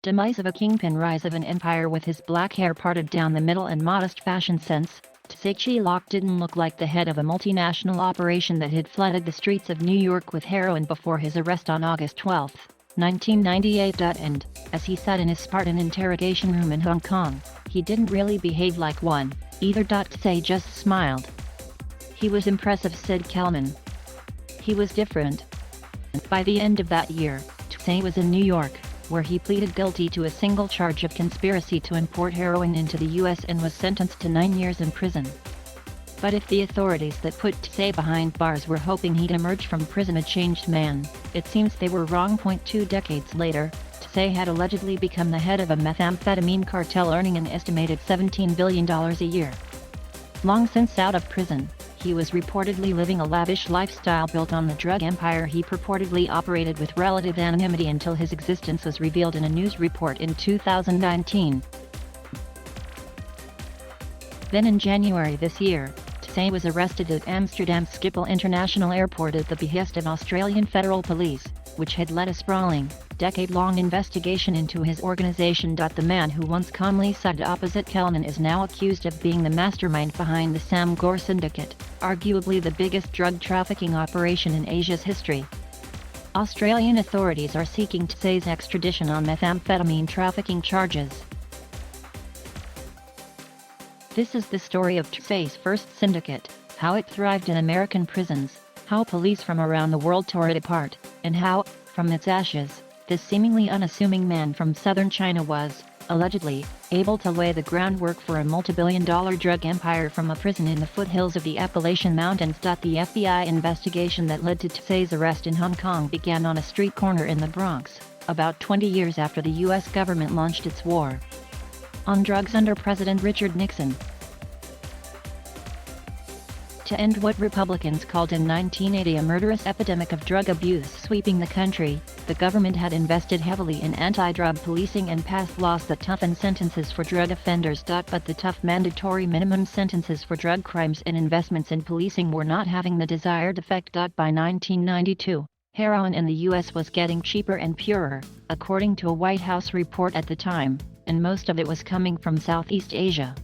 Demise of a kingpin, rise of an empire. With his black hair parted down the middle and modest fashion sense, Tse Chi Lop didn't look like the head of a multinational operation that had flooded the streets of New York with heroin before his arrest on August 12, 1998. And, as he sat in his Spartan interrogation room in Hong Kong, he didn't really behave like one, either.Tse just smiled. He was impressive, said Calnan. He was different. By the end of that year, Tse was in New York, where he pleaded guilty to a single charge of conspiracy to import heroin into the U.S. and was sentenced to 9 years in prison. But if the authorities that put Tse behind bars were hoping he'd emerge from prison a changed man, it seems they were wrong. 2 decades later, Tse had allegedly become the head of a methamphetamine cartel, earning an estimated $17 billion a year. Long since out of prison, he was reportedly living a lavish lifestyle built on the drug empire he purportedly operated with relative anonymity until his existence was revealed in a news report in 2019. Then in January this year, Tse was arrested at Amsterdam Schiphol International Airport at the behest of Australian Federal Police, which had led a sprawling, decade-long investigation into his organization. The man who once calmly sat opposite Calnan is now accused of being the mastermind behind the Sam Gore syndicate, arguably the biggest drug trafficking operation in Asia's history. Australian authorities are seeking Tse's extradition on methamphetamine trafficking charges. This is the story of Tse's first syndicate, how it thrived in American prisons, how police from around the world tore it apart, and how, from its ashes, this seemingly unassuming man from southern China was, allegedly, able to lay the groundwork for a multi-billion-dollar drug empire from a prison in the foothills of the Appalachian Mountains. The FBI investigation that led to Tse's arrest in Hong Kong began on a street corner in the Bronx, about 20 years after the U.S. government launched its war on drugs under President Richard Nixon. To end what Republicans called in 1980 a murderous epidemic of drug abuse sweeping the country, the government had invested heavily in anti-drug policing and passed laws that toughened sentences for drug offenders. But the tough mandatory minimum sentences for drug crimes and investments in policing were not having the desired effect. By 1992, heroin in the U.S. was getting cheaper and purer, according to a White House report at the time, and most of it was coming from Southeast Asia.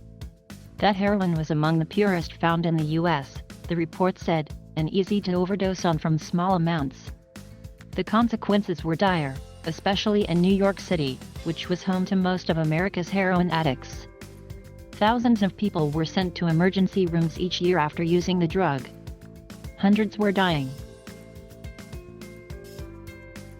That heroin was among the purest found in the U.S., the report said, and easy to overdose on from small amounts. The consequences were dire, especially in New York City, which was home to most of America's heroin addicts. Thousands of people were sent to emergency rooms each year after using the drug. Hundreds were dying.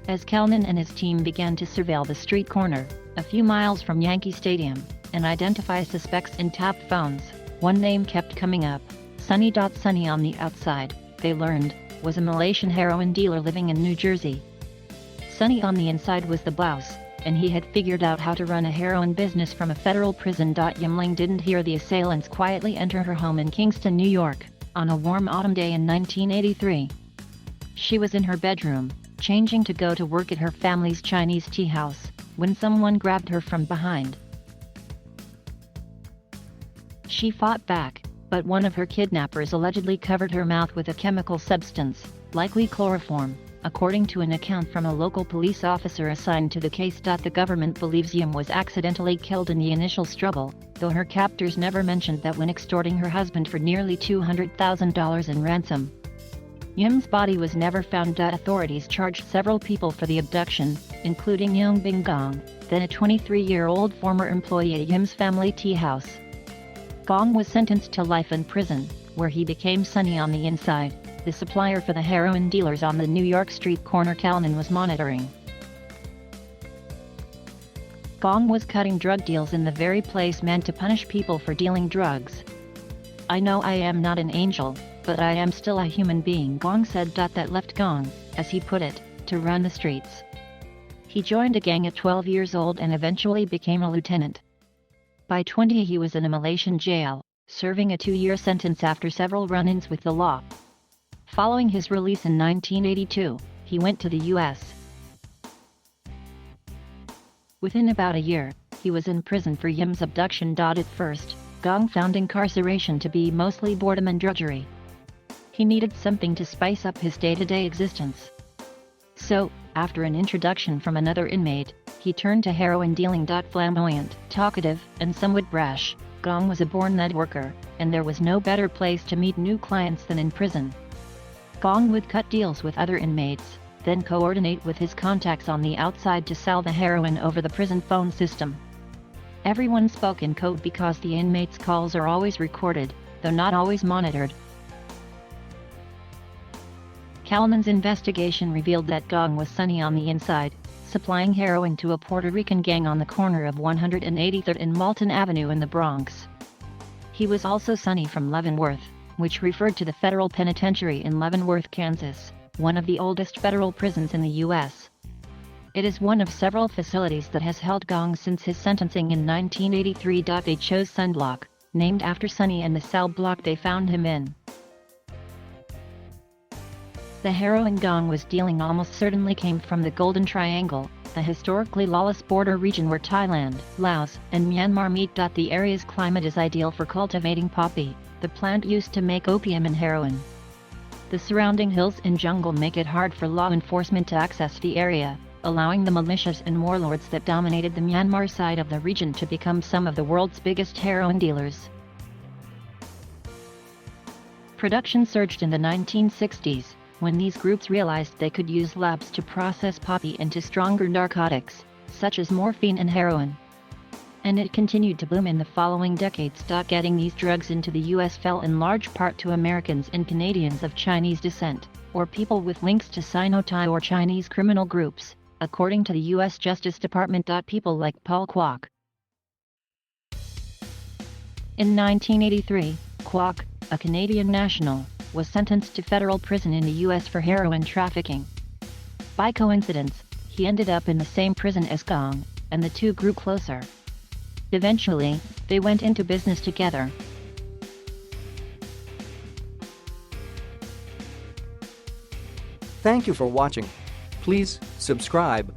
As Calnan and his team began to surveil the street corner, a few miles from Yankee Stadium, and identify suspects in tapped phones, one name kept coming up, Sonny. Sonny on the outside, they learned, was a Malaysian heroin dealer living in New Jersey. Sonny on the inside was the boss, and he had figured out how to run a heroin business from a federal prison. Yimling didn't hear the assailants quietly enter her home in Kingston, New York, on a warm autumn day in 1983. She was in her bedroom, changing to go to work at her family's Chinese tea house, when someone grabbed her from behind. She fought back, but one of her kidnappers allegedly covered her mouth with a chemical substance, likely chloroform, according to an account from a local police officer assigned to the case. The government believes Yim was accidentally killed in the initial struggle, though her captors never mentioned that when extorting her husband for nearly $200,000 in ransom. Yim's body was never found. Authorities charged several people for the abduction, including Yung Bing Gong, then a 23-year-old former employee at Yim's family tea house. Gong was sentenced to life in prison, where he became Sonny on the inside, the supplier for the heroin dealers on the New York street corner Calnan was monitoring. Gong was cutting drug deals in the very place meant to punish people for dealing drugs. "I know I am not an angel, but I am still a human being," Gong said. That left Gong, as he put it, to run the streets. He joined a gang at 12 years old and eventually became a lieutenant. By 20 he was in a Malaysian jail, serving a 2-year sentence after several run-ins with the law. Following his release in 1982, he went to the U.S. Within about a year, he was in prison for Yim's abduction. At first, Gong found incarceration to be mostly boredom and drudgery. He needed something to spice up his day-to-day existence. So, after an introduction from another inmate, he turned to heroin dealing. Flamboyant, talkative, and somewhat brash, Gong was a born lead worker, and there was no better place to meet new clients than in prison. Gong would cut deals with other inmates, then coordinate with his contacts on the outside to sell the heroin over the prison phone system. Everyone spoke in code because the inmates' calls are always recorded, though not always monitored. Calnan's investigation revealed that Gong was Sonny on the inside, supplying heroin to a Puerto Rican gang on the corner of 183rd and Malton Avenue in the Bronx. He was also Sonny from Leavenworth, which referred to the federal penitentiary in Leavenworth, Kansas, one of the oldest federal prisons in the U.S. It is one of several facilities that has held Gong since his sentencing in 1983. They chose Sunblock, named after Sonny and the cell block they found him in. The heroin Gong was dealing almost certainly came from the Golden Triangle, the historically lawless border region where Thailand, Laos, and Myanmar meet. The area's climate is ideal for cultivating poppy, the plant used to make opium and heroin. The surrounding hills and jungle make it hard for law enforcement to access the area, allowing the militias and warlords that dominated the Myanmar side of the region to become some of the world's biggest heroin dealers. Production surged in the 1960s, when these groups realized they could use labs to process poppy into stronger narcotics, such as morphine and heroin. And it continued to boom in the following decades. Getting these drugs into the U.S. fell in large part to Americans and Canadians of Chinese descent, or people with links to Sino-Thai or Chinese criminal groups, according to the U.S. Justice Department. People like Paul Kwok. In 1983, Kwok, a Canadian national, was sentenced to federal prison in the U.S. for heroin trafficking. By coincidence, he ended up in the same prison as Gong, and the two grew closer. Eventually, they went into business together. Thank you for watching. Please subscribe